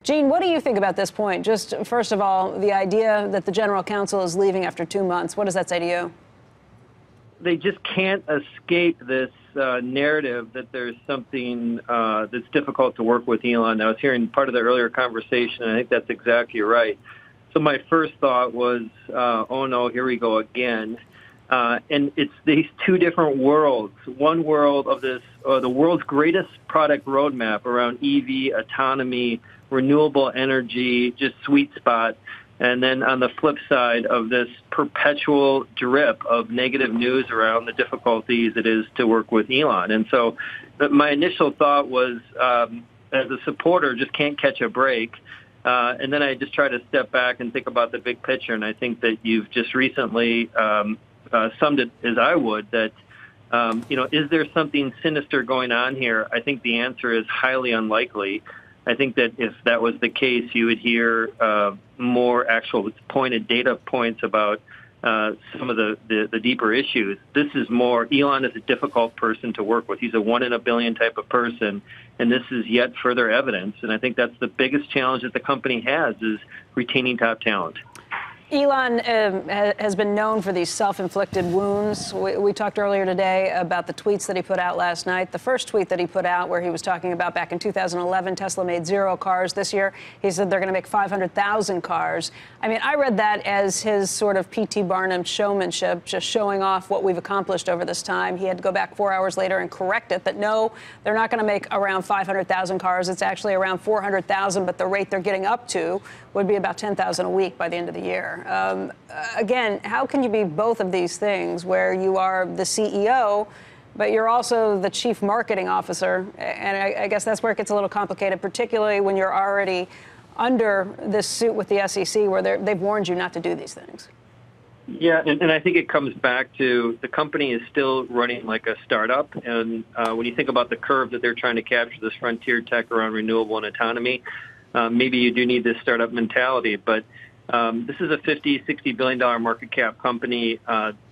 Gene, what do you think about this point? Just first of all, the idea that the general counsel is leaving after 2 months, what does that say to you? They just can't escape this narrative that there's something that's difficult to work with Elon. I was hearing part of the earlier conversation, and I think that's exactly right. So my first thought was, oh no, here we go again. And it's these two different worlds. One world of this, the world's greatest product roadmap around EV, autonomy, renewable energy, just sweet spot. And then on the flip side of this perpetual drip of negative news around the difficulties it is to work with Elon. And so my initial thought was, as a supporter, just can't catch a break. And then I just try to step back and think about the big picture. And I think that you've just recently summed it as I would, that, is there something sinister going on here? I think the answer is highly unlikely. I think that if that was the case, you would hear more actual pointed data points about some of the deeper issues. This is more, Elon is a difficult person to work with. He's a 1 in a billion type of person, and this is yet further evidence. And I think that's the biggest challenge that the company has, is retaining top talent. Elon has been known for these self-inflicted wounds. We talked earlier today about the tweets that he put out last night. The first tweet that he put out, where he was talking about back in 2011, Tesla made 0 cars. This year, he said they're going to make 500,000 cars. I mean, I read that as his sort of P.T. Barnum showmanship, just showing off what we've accomplished over this time. He had to go back 4 hours later and correct it, that no, they're not going to make around 500,000 cars. It's actually around 400,000, but the rate they're getting up to would be about 10,000 a week by the end of the year. Again, how can you be both of these things, where you are the CEO, but you're also the chief marketing officer? And I guess that's where it gets a little complicated, particularly when you're already under this suit with the SEC, where they've warned you not to do these things. Yeah, and I think it comes back to the company is still running like a startup. And when you think about the curve that they're trying to capture, this frontier tech around renewable and autonomy, maybe you do need this startup mentality. But this is a $50, $60 billion market cap company.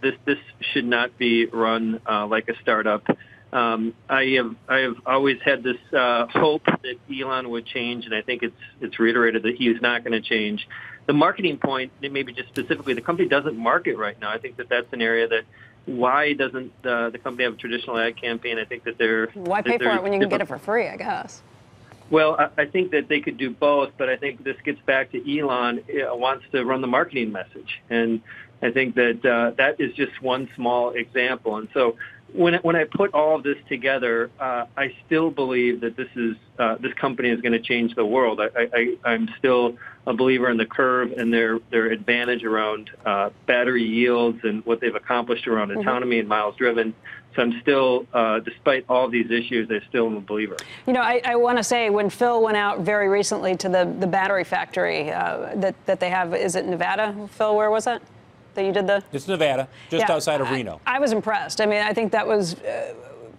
This should not be run like a startup. I have always had this hope that Elon would change, and I think it's reiterated that he is not going to change. The marketing point, maybe just specifically, the company doesn't market right now. I think that that's an area that, why doesn't the company have a traditional ad campaign? I think that they're... Why pay for it when you can get it for free, I guess? Well, I think that they could do both, but I think this gets back to Elon wants to run the marketing message. And I think that that is just one small example. And so when I put all of this together, I still believe that this company is going to change the world. I'm still a believer in the Curve and their advantage around battery yields and what they've accomplished around autonomy and miles driven. So I'm still, despite all these issues, I still am a believer. You know, I want to say, when Phil went out very recently to the battery factory that they have, is it Nevada? Phil, where was that you did the? It's Nevada, just outside of Reno. I was impressed. I mean, I think that was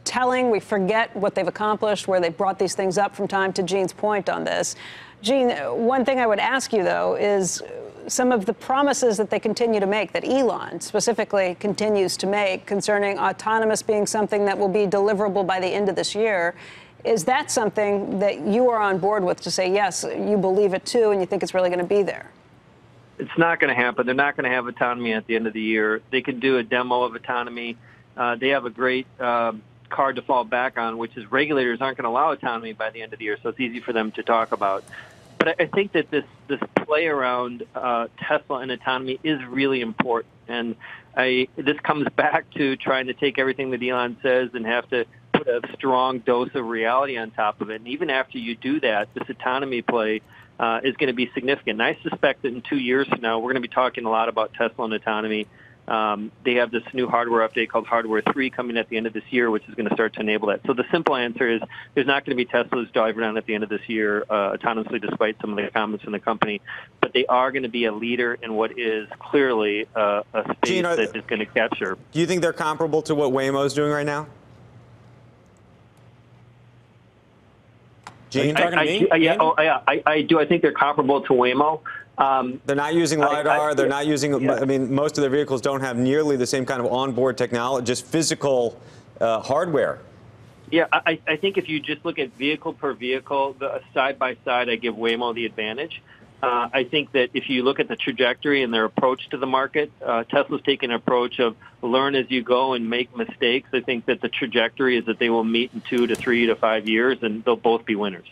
telling. We forget what they've accomplished, where they've brought these things up from time, to Gene's point on this. Gene, one thing I would ask you, though, is some of the promises that they continue to make, that Elon specifically continues to make, concerning autonomous being something that will be deliverable by the end of this year. Is that something that you are on board with, to say, yes, you believe it too, and you think it's really going to be there? It's not going to happen. They're not going to have autonomy at the end of the year. They can do a demo of autonomy. They have a great card to fall back on, which is regulators aren't going to allow autonomy by the end of the year, so it's easy for them to talk about. But I think that this play around Tesla and autonomy is really important. And this comes back to trying to take everything that Elon says and have to put a strong dose of reality on top of it. And even after you do that, this autonomy play is going to be significant. And I suspect that in 2 years from now, we're going to be talking a lot about Tesla and autonomy. They have this new hardware update called Hardware 3 coming at the end of this year, which is going to start to enable that. So the simple answer is there's not going to be Teslas driving around at the end of this year autonomously, despite some of the comments from the company. But they are going to be a leader in what is clearly a space Gene, that is going to capture. Do you think they're comparable to what Waymo is doing right now? Gene? I do. I think they're comparable to Waymo. They're not using LiDAR. They're not using, I mean, most of their vehicles don't have nearly the same kind of onboard technology, just physical hardware. Yeah, I think if you just look at vehicle per vehicle, side by side, I give Waymo the advantage. I think that if you look at the trajectory and their approach to the market, Tesla's taking an approach of learn as you go and make mistakes. I think that the trajectory is that they will meet in 2 to 3 to 5 years, and they'll both be winners.